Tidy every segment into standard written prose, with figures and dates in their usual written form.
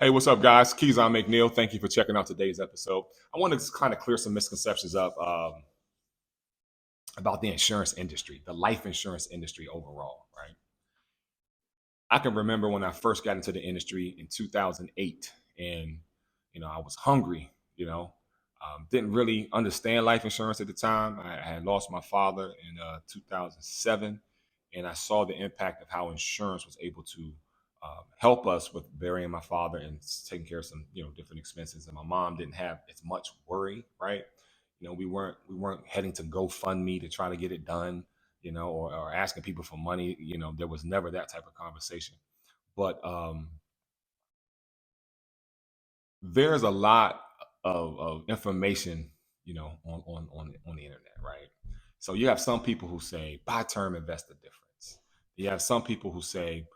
Hey, what's up, guys? Kezon McNeill. Thank you for checking out today's episode. I want to kind of clear some misconceptions up about the insurance industry, the life insurance industry overall, right? I can remember when I first got into the industry in 2008, and I was hungry. Didn't really understand life insurance at the time. I had lost my father in 2007, and I saw the impact of how insurance was able to help us with burying my father and taking care of some different expenses. And my mom didn't have as much worry, right? We weren't heading to GoFundMe to try to get it done, or asking people for money. There was never that type of conversation. But there's a lot of information, on the internet, right? So you have some people who say buy term, invest the difference. You have some people who say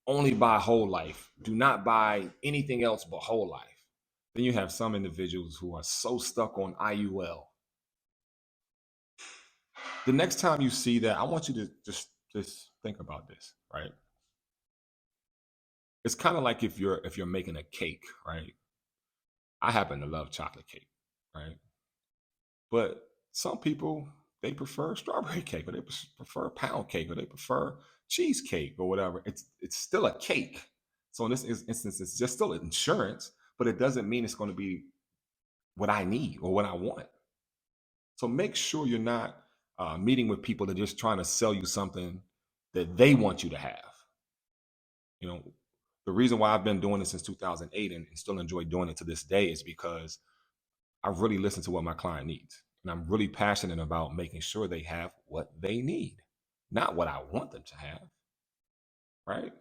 only buy whole life, do not buy anything else but whole life. Then you have some individuals who are so stuck on IUL. The next time you see that, I want you to just think about this, right? It's kind of like if you're making a cake, right? I happen to love chocolate cake, right? But some people, they prefer strawberry cake, or they prefer pound cake, or they prefer cheesecake, or whatever. It's still a cake. So in this instance, it's just still insurance, but it doesn't mean it's going to be what I need or what I want. So make sure you're not meeting with people that are just trying to sell you something that they want you to have. You know, the reason why I've been doing this since 2008 and still enjoy doing it to this day is because I really listen to what my client needs. And I'm really passionate about making sure they have what they need, not what I want them to have. Right.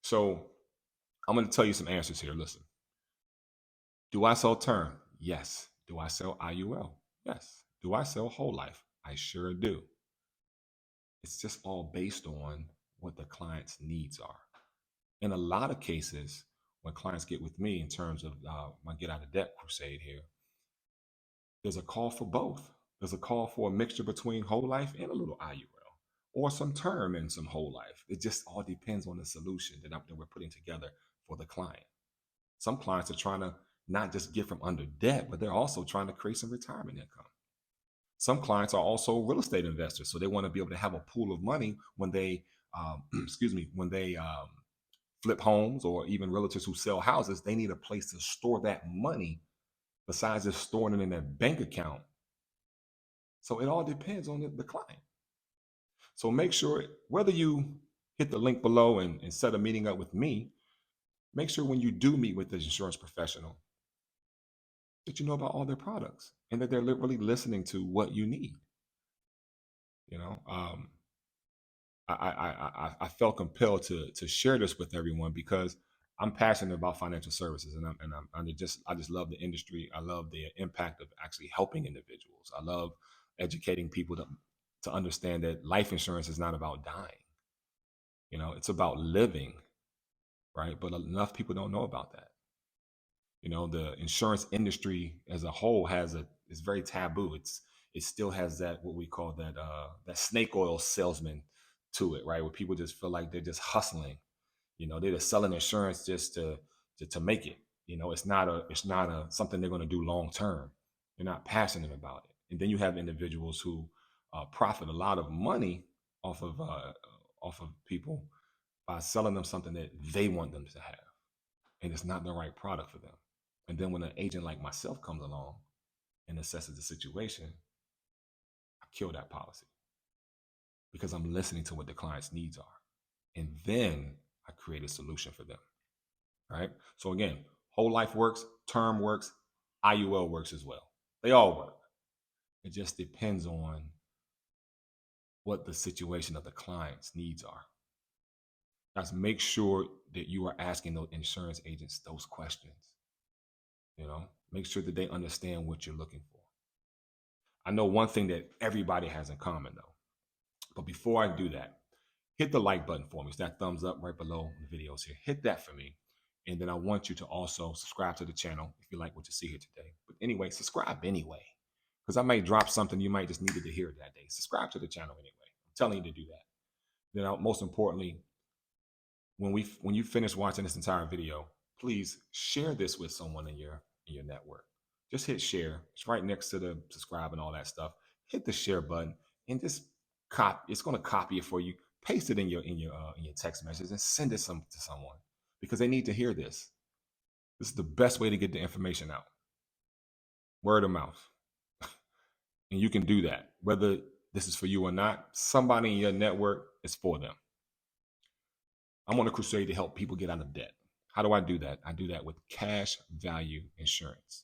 So I'm going to tell you some answers here. Listen, do I sell term? Yes. Do I sell IUL? Yes. Do I sell whole life? I sure do. It's just all based on what the client's needs are. In a lot of cases, when clients get with me in terms of my get out of debt crusade here, there's a call for both. There's a call for a mixture between whole life and a little IUL, or some term and some whole life. It just all depends on the solution that we're putting together for the client. Some clients are trying to not just get from under debt, but they're also trying to create some retirement income. Some clients are also real estate investors, so they want to be able to have a pool of money when they, excuse me, when they flip homes, or even realtors who sell houses. They need a place to store that money besides just storing it in their bank account. So it all depends on the client. So make sure, whether you hit the link below and set a meeting up with me, make sure when you do meet with the insurance professional that you know about all their products and that they're really listening to what you need. You know, I felt compelled to share this with everyone because I'm passionate about financial services, and I just love the industry. I love the impact of actually helping individuals. I love educating people to understand that life insurance is not about dying. It's about living, right? But enough people don't know about that. The insurance industry as a whole is very taboo. It still has that, what we call that snake oil salesman to it, right? Where people just feel like they're just hustling. They're just selling insurance just to make it. It's not a something they're going to do long term. They're not passionate about it. And then you have individuals who profit a lot of money off of people by selling them something that they want them to have, and it's not the right product for them. And then when an agent like myself comes along and assesses the situation, I kill that policy because I'm listening to what the client's needs are. And then I create a solution for them. Right. So again, whole life works, term works, IUL works as well. They all work. It just depends on what the situation of the client's needs are. Guys, make sure that you are asking those insurance agents those questions. Make sure that they understand what you're looking for. I know one thing that everybody has in common, though. But before I do that, hit the like button for me. It's that thumbs up right below the videos here. Hit that for me. And then I want you to also subscribe to the channel if you like what you see here today. But anyway, subscribe anyway, because I might drop something you might just needed to hear that day. Subscribe to the channel anyway. I'm telling you to do that. Then most importantly, when you finish watching this entire video, please share this with someone in your network. Just hit share. It's right next to the subscribe and all that stuff. Hit the share button and just copy. It's going to copy it for you. Paste it in your text message and send it to someone because they need to hear this. This is the best way to get the information out. Word of mouth. And you can do that. Whether this is for you or not, somebody in your network is for them. I'm on a crusade to help people get out of debt. How do I do that? I do that with cash value insurance.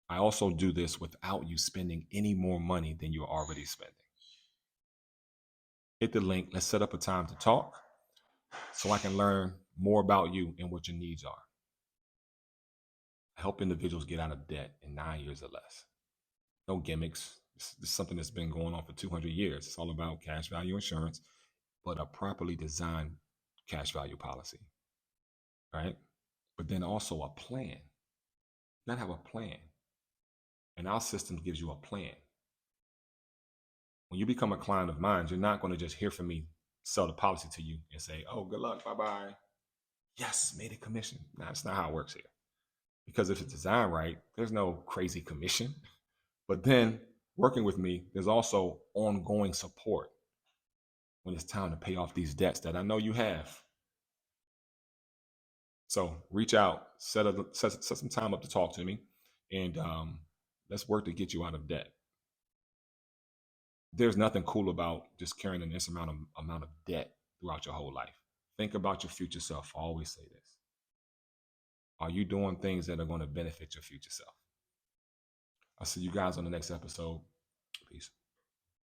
I also do this without you spending any more money than you're already spending. Hit the link. Let's set up a time to talk so I can learn more about you and what your needs are. Help individuals get out of debt in 9 years or less. No gimmicks. This is something that's been going on for 200 years. It's all about cash value insurance, but a properly designed cash value policy, right? But then also a plan. You gotta have a plan. And our system gives you a plan. When you become a client of mine, you're not going to just hear from me sell the policy to you and say, oh, good luck, bye-bye. Yes, made a commission. No, that's not how it works here. Because if it's designed right, there's no crazy commission. But then working with me, there's also ongoing support when it's time to pay off these debts that I know you have. So reach out, set some time up to talk to me, and let's work to get you out of debt. There's nothing cool about just carrying an amount of debt throughout your whole life. Think about your future self. I always say this. Are you doing things that are going to benefit your future self? I'll see you guys on the next episode. Peace.